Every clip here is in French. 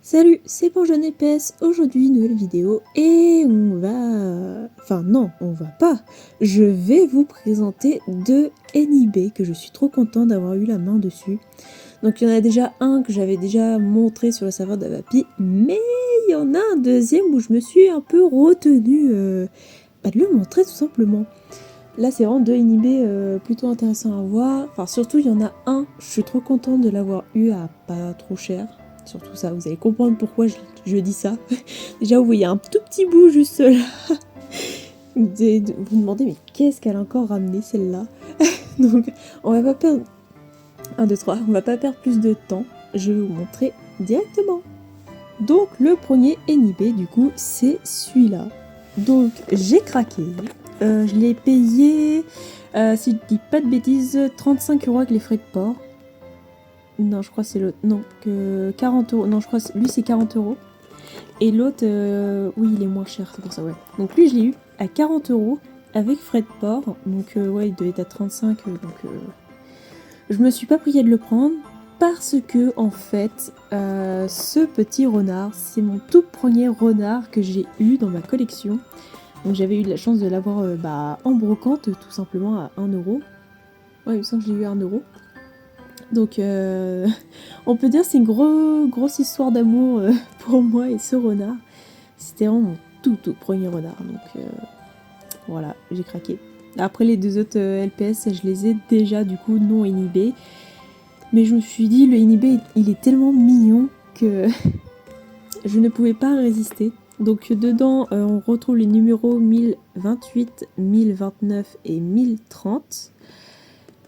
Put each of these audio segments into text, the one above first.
Salut, c'est Bonjour épaisse, aujourd'hui nouvelle vidéo et on va... Enfin non, on va pas. Je vais vous présenter deux NIB que je suis trop contente d'avoir eu la main dessus. Donc il y en a déjà un que j'avais déjà montré sur le serveur d'Avapi, mais il y en a un deuxième où je me suis un peu retenue de le montrer tout simplement. Là c'est vraiment deux NIB plutôt intéressants à voir. Enfin surtout il y en a un, je suis trop contente de l'avoir eu à pas trop cher. Surtout ça, vous allez comprendre pourquoi je dis ça. Déjà, vous voyez un tout petit bout juste là. Vous vous demandez, mais qu'est-ce qu'elle a encore ramené celle-là? Donc, on va pas perdre... 1, 2, 3. On va pas perdre plus de temps. Je vais vous montrer directement. Donc, le premier NIB, du coup, c'est celui-là. Donc, j'ai craqué. Je l'ai payé, si je dis pas de bêtises, 35 € avec les frais de port. Non, je crois que c'est l'autre. Non, que 40 €. Non, je crois que lui c'est 40 €. Et l'autre, oui, il est moins cher, c'est pour ça, ouais. Donc lui, je l'ai eu à 40 € avec frais de port. Donc, ouais, il devait être à 35. Je me suis pas priée de le prendre parce que, en fait, ce petit renard, c'est mon tout premier renard que j'ai eu dans ma collection. Donc, j'avais eu de la chance de l'avoir en brocante, tout simplement à 1 €. Ouais, il me semble que je l'ai eu à 1 €. Donc, on peut dire que c'est une grosse histoire d'amour pour moi et ce renard. C'était vraiment mon tout premier renard. Donc, voilà, j'ai craqué. Après, les deux autres LPS, je les ai déjà du coup non inhibés. Mais je me suis dit, le inhibé, il est tellement mignon que je ne pouvais pas résister. Donc, dedans, on retrouve les numéros 1028, 1029 et 1030.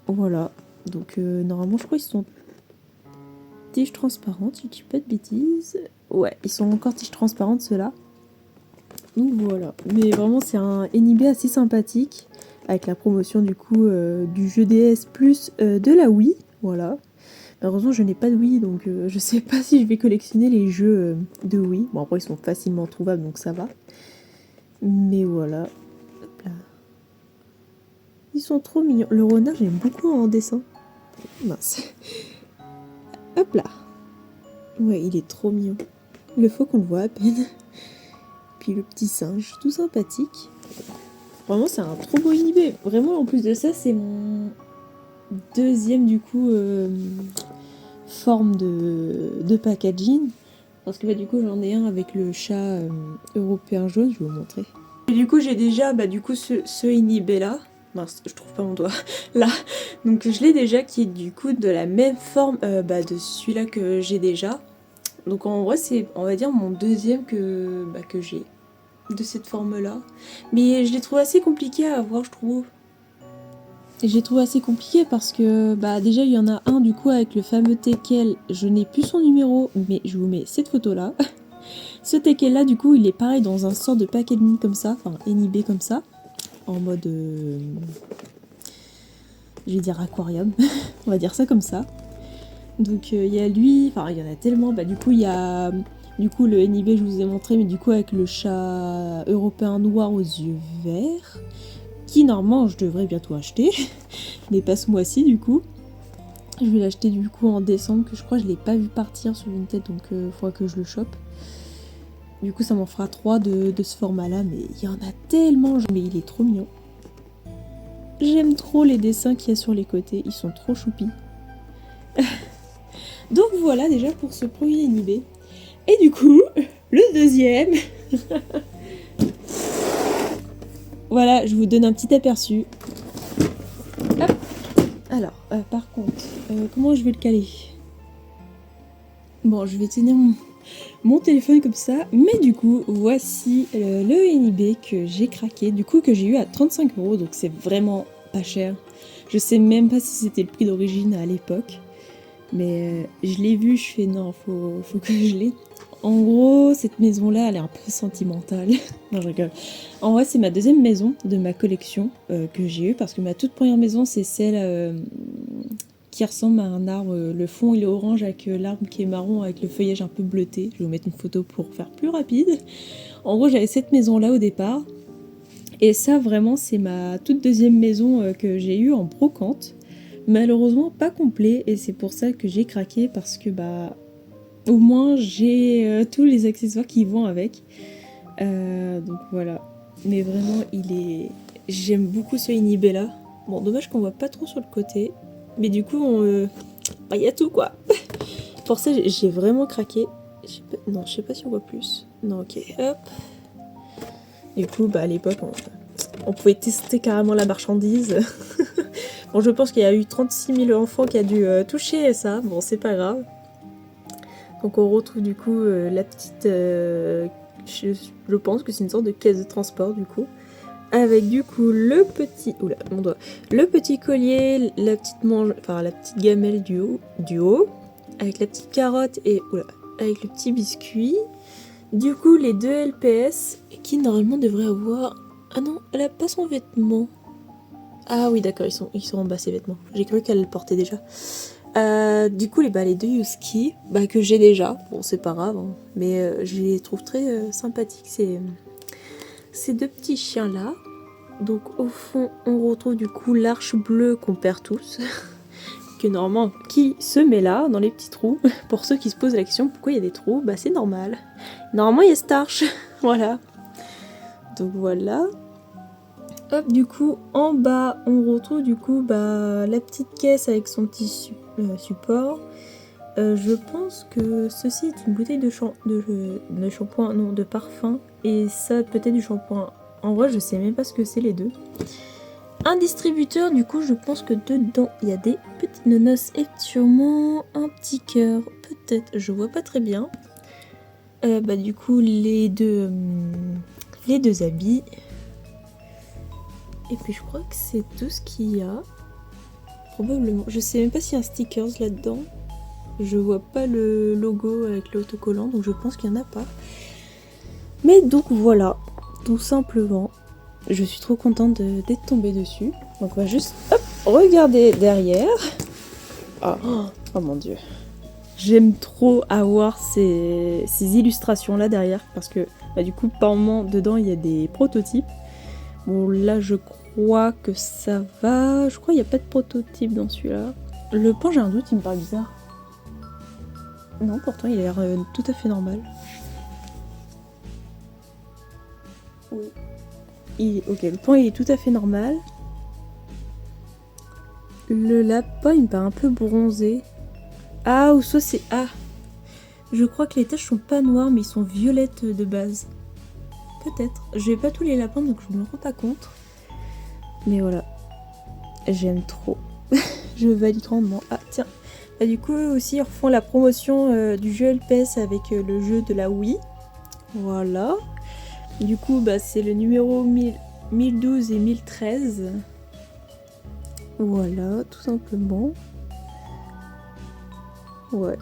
Voilà. Donc, normalement, je crois qu'ils sont tige transparente, si je dis pas de bêtises. Ouais, ils sont encore tige transparente ceux-là. Donc voilà. Mais vraiment, c'est un NIB assez sympathique. Avec la promotion du coup du jeu DS plus de la Wii. Voilà. Malheureusement, je n'ai pas de Wii, donc je sais pas si je vais collectionner les jeux de Wii. Bon, après, ils sont facilement trouvables, donc ça va. Mais voilà. Hop là. Ils sont trop mignons. Le renard, j'aime beaucoup en dessin. Mince. Hop là. Ouais, il est trop mignon. Le faux qu'on le voit à peine. Puis le petit singe, tout sympathique. Vraiment, c'est un trop beau inhibé. Vraiment, en plus de ça, c'est mon deuxième, du coup, forme de packaging. Parce que, du coup, j'en ai un avec le chat européen jaune, je vais vous montrer. Et du coup, j'ai déjà, du coup, ce inhibé-là. Mince, je trouve pas mon doigt. Là. Donc, je l'ai déjà, qui est, du coup, de la même forme de celui-là que j'ai déjà. Donc, en vrai, c'est, on va dire, mon deuxième que j'ai de cette forme-là. Mais je l'ai trouvé assez compliqué à avoir, je trouve. Et je l'ai trouvé assez compliqué parce que, déjà, il y en a un, du coup, avec le fameux teckel. Je n'ai plus son numéro, mais je vous mets cette photo-là. Ce teckel-là, du coup, il est pareil dans un sort de packaging comme ça, enfin, inhibé comme ça, en mode... je vais dire aquarium, on va dire ça comme ça. Donc, il y a lui, enfin, il y en a tellement. Du coup, il y a... Du coup, le NIB, je vous ai montré, mais du coup, avec le chat européen noir aux yeux verts, qui, normalement, je devrais bientôt acheter, mais pas ce mois-ci, du coup. Je vais l'acheter, du coup, en décembre, que je crois que je l'ai pas vu partir sur une tête, donc il faudra que je le chope. Du coup, ça m'en fera 3 de ce format-là, mais il y en a tellement, mais il est trop mignon. J'aime trop les dessins qu'il y a sur les côtés, ils sont trop choupis. Donc voilà, déjà, pour ce premier NIB. Et du coup, le deuxième... Voilà, je vous donne un petit aperçu. Hop. Alors, par contre, comment je vais le caler? Bon, je vais tenir mon téléphone comme ça. Mais du coup, voici le NIB que j'ai craqué. Du coup, que j'ai eu à 35 €. Donc c'est vraiment pas cher. Je sais même pas si c'était le prix d'origine à l'époque. Mais je l'ai vu, je fais non, faut que je l'ai. En gros, cette maison-là, elle est un peu sentimentale. Non, je rigole. En vrai, c'est ma deuxième maison de ma collection que j'ai eue. Parce que ma toute première maison, c'est celle qui ressemble à un arbre. Le fond, il est orange avec l'arbre qui est marron avec le feuillage un peu bleuté. Je vais vous mettre une photo pour faire plus rapide. En gros, j'avais cette maison-là au départ. Et ça, vraiment, c'est ma toute deuxième maison que j'ai eue en brocante. Malheureusement, pas complet. Et c'est pour ça que j'ai craqué parce que, au moins j'ai tous les accessoires qui vont avec. Donc voilà. Mais vraiment, j'aime beaucoup ce inhibé là. Bon, dommage qu'on voit pas trop sur le côté. Mais du coup, il y a tout quoi. Pour ça, j'ai vraiment craqué. Non, je sais pas si on voit plus. Non, ok, hop. Du coup, à l'époque, on pouvait tester carrément la marchandise. Bon, je pense qu'il y a eu 36 000 enfants qui a dû toucher ça. Bon, c'est pas grave. Donc on retrouve du coup la petite... je pense que c'est une sorte de caisse de transport du coup. Avec du coup le petit... Oula, mon doigt. Le petit collier, la petite gamelle du haut. Avec la petite carotte et... Oula, avec le petit biscuit. Du coup, les deux LPS qui normalement devraient avoir... Ah non, elle a pas son vêtement. Ah oui, d'accord, ils sont en bas ses vêtements. J'ai cru qu'elle le portait déjà. Du coup, les deux Husky, que j'ai déjà. Bon, c'est pas grave, hein, mais je les trouve très sympathiques, ces deux petits chiens-là. Donc, au fond, on retrouve du coup l'arche bleue qu'on perd tous. Que normalement, qui se met là, dans les petits trous. Pour ceux qui se posent la question pourquoi il y a des trous, c'est normal. Normalement, il y a cette arche. Voilà. Donc voilà. Hop, du coup, en bas, on retrouve du coup la petite caisse avec son petit support. Je pense que ceci est une bouteille de shampoing, non, de parfum. Et ça, peut-être du shampoing. En vrai, je sais même pas ce que c'est les deux. Un distributeur, du coup, je pense que dedans, il y a des petites nonos et sûrement un petit cœur. Peut-être, je vois pas très bien. Du coup, les deux habits. Et puis, je crois que c'est tout ce qu'il y a. Probablement. Je sais même pas s'il y a un stickers là-dedans. Je vois pas le logo avec l'autocollant, donc je pense qu'il y en a pas. Mais donc voilà, tout simplement. Je suis trop contente d'être tombée dessus. Donc on va juste regarder derrière. Oh mon dieu. J'aime trop avoir ces illustrations là derrière parce que du coup apparemment dedans il y a des prototypes. Bon là je crois que ça va. Je crois qu'il n'y a pas de prototype dans celui-là. Le pan j'ai un doute, il me paraît bizarre. Non pourtant il a l'air tout à fait normal. Oui. Ok, le pan il est tout à fait normal. Le lapin il me paraît un peu bronzé. Ah, ou soit c'est... Ah, je crois que les taches sont pas noires mais ils sont violettes de base. Peut-être. Je n'ai pas tous les lapins donc je me rends pas compte. Mais voilà. J'aime trop. Je valide grandement. Ah tiens. Du coup aussi ils refont la promotion du jeu LPS avec le jeu de la Wii. Voilà. Du coup c'est le numéro 1012 et 1013. Voilà, tout simplement. Ouais.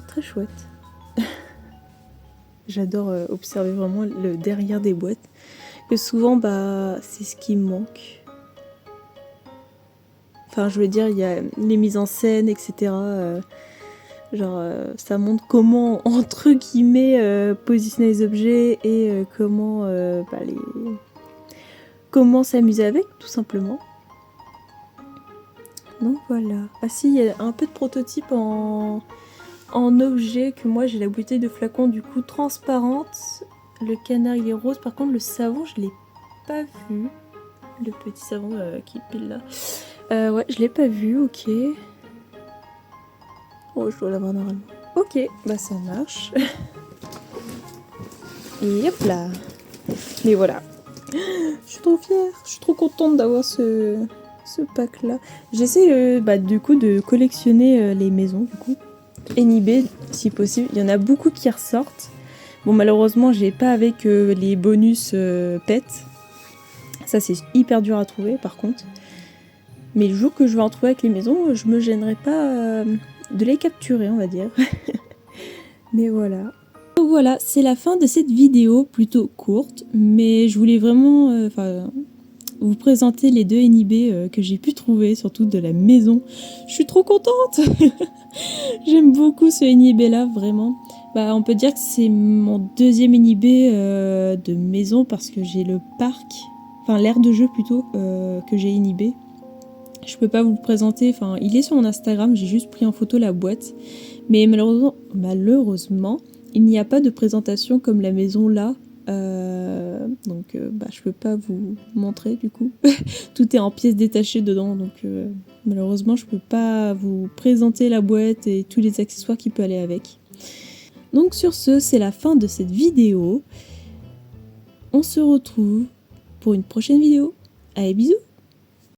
Très chouette. J'adore observer vraiment le derrière des boîtes. Que souvent, c'est ce qui me manque. Enfin, je veux dire, il y a les mises en scène, etc. Ça montre comment, entre guillemets, positionner les objets et comment s'amuser avec, tout simplement. Donc voilà. Ah si, il y a un peu de prototype en objet que moi j'ai la bouteille de flacon du coup transparente. Le canard il est rose. Par contre le savon je l'ai pas vu. Le petit savon qui pile là. Ouais je l'ai pas vu, ok. Oh je dois l'avoir normalement. Ok, ça marche. Et hop là. Mais voilà. Je suis trop fière. Je suis trop contente d'avoir ce pack là. J'essaie du coup de collectionner les maisons du coup. Enibé si possible. Il y en a beaucoup qui ressortent. Bon malheureusement j'ai pas avec les bonus pets. Ça c'est hyper dur à trouver par contre. Mais le jour que je vais en trouver avec les maisons, je me gênerai pas de les capturer on va dire. Mais voilà. Donc voilà, c'est la fin de cette vidéo plutôt courte. Mais je voulais vraiment vous présenter les deux Enibé que j'ai pu trouver, surtout de la maison. Je suis trop contente. J'aime beaucoup ce Enibé là, vraiment. On peut dire que c'est mon deuxième Enibé de maison parce que j'ai le parc, enfin l'aire de jeu plutôt, que j'ai Enibé. Je peux pas vous le présenter, il est sur mon Instagram, j'ai juste pris en photo la boîte. Mais malheureusement, il n'y a pas de présentation comme la maison là. Donc je peux pas vous montrer du coup. Tout est en pièces détachées dedans, donc malheureusement je peux pas vous présenter la boîte et tous les accessoires qui peuvent aller avec. Donc sur ce, c'est la fin de cette vidéo. On se retrouve pour une prochaine vidéo. Allez, bisous!